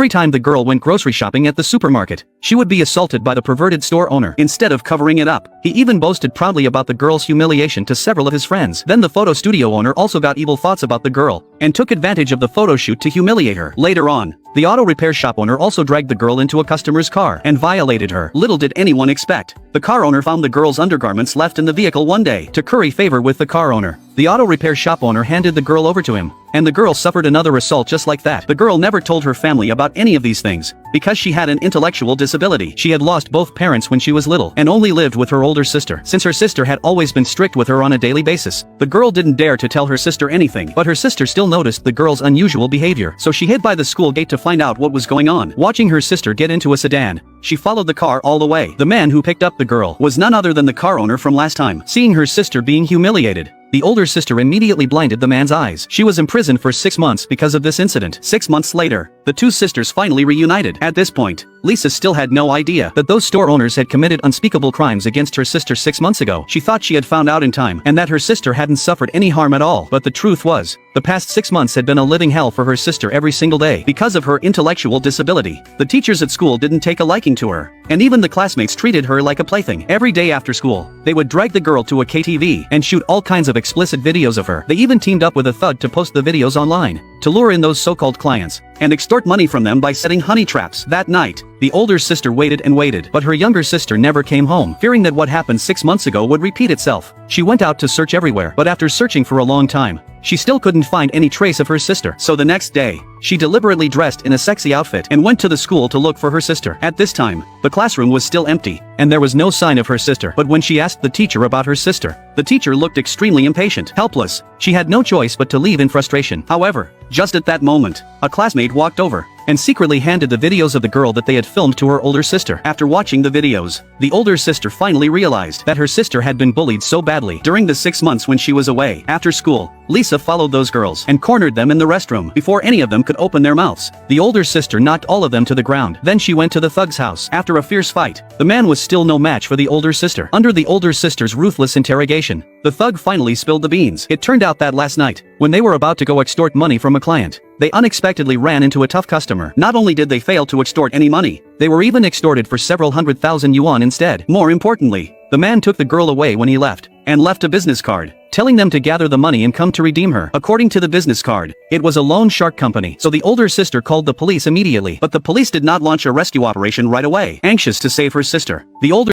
Every time the girl went grocery shopping at the supermarket, she would be assaulted by the perverted store owner instead of covering it up. He even boasted proudly about the girl's humiliation to several of his friends. Then the photo studio owner also got evil thoughts about the girl and took advantage of the photo shoot to humiliate her. Later on, the auto repair shop owner also dragged the girl into a customer's car and violated her. Little did anyone expect, the car owner found the girl's undergarments left in the vehicle one day. To curry favor with the car owner, the auto repair shop owner handed the girl over to him, and the girl suffered another assault just like that. The girl never told her family about any of these things, because she had an intellectual disability. She had lost both parents when she was little and only lived with her older sister. Since her sister had always been strict with her on a daily basis, the girl didn't dare to tell her sister anything, but her sister still noticed the girl's unusual behavior. So she hid by the school gate to find out what was going on. Watching her sister get into a sedan, she followed the car all the way. The man who picked up the girl was none other than the car owner from last time. Seeing her sister being humiliated, the older sister immediately blinded the man's eyes. She was imprisoned for 6 months because of this incident. 6 months later, the two sisters finally reunited. At this point, Lisa still had no idea that those store owners had committed unspeakable crimes against her sister 6 months ago. She thought she had found out in time and that her sister hadn't suffered any harm at all. But the truth was, the past 6 months had been a living hell for her sister every single day. Because of her intellectual disability, the teachers at school didn't take a liking to her, and even the classmates treated her like a plaything. Every day after school, they would drag the girl to a KTV and shoot all kinds of explicit videos of her. They even teamed up with a thug to post the videos online to lure in those so-called clients and extort money from them by setting honey traps. That night, the older sister waited and waited, but her younger sister never came home. Fearing that what happened 6 months ago would repeat itself, she went out to search everywhere, but after searching for a long time, she still couldn't find any trace of her sister. So the next day, she deliberately dressed in a sexy outfit and went to the school to look for her sister. At this time, the classroom was still empty, and there was no sign of her sister. But when she asked the teacher about her sister, the teacher looked extremely impatient. Helpless, she had no choice but to leave in frustration. However, just at that moment, a classmate walked over and secretly handed the videos of the girl that they had filmed to her older sister. After watching the videos, the older sister finally realized that her sister had been bullied so badly during the 6 months when she was away. After school, Lisa followed those girls and cornered them in the restroom before any of them could open their mouths. The older sister knocked all of them to the ground. Then she went to the thug's house. After a fierce fight, the man was still no match for the older sister. Under the older sister's ruthless interrogation, the thug finally spilled the beans. It turned out that last night, when they were about to go extort money from a client, they unexpectedly ran into a tough customer. Not only did they fail to extort any money, they were even extorted for several 100,000 yuan instead. More importantly, the man took the girl away when he left, and left a business card, telling them to gather the money and come to redeem her. According to the business card, it was a loan shark company, so the older sister called the police immediately. But the police did not launch a rescue operation right away. Anxious to save her sister, the older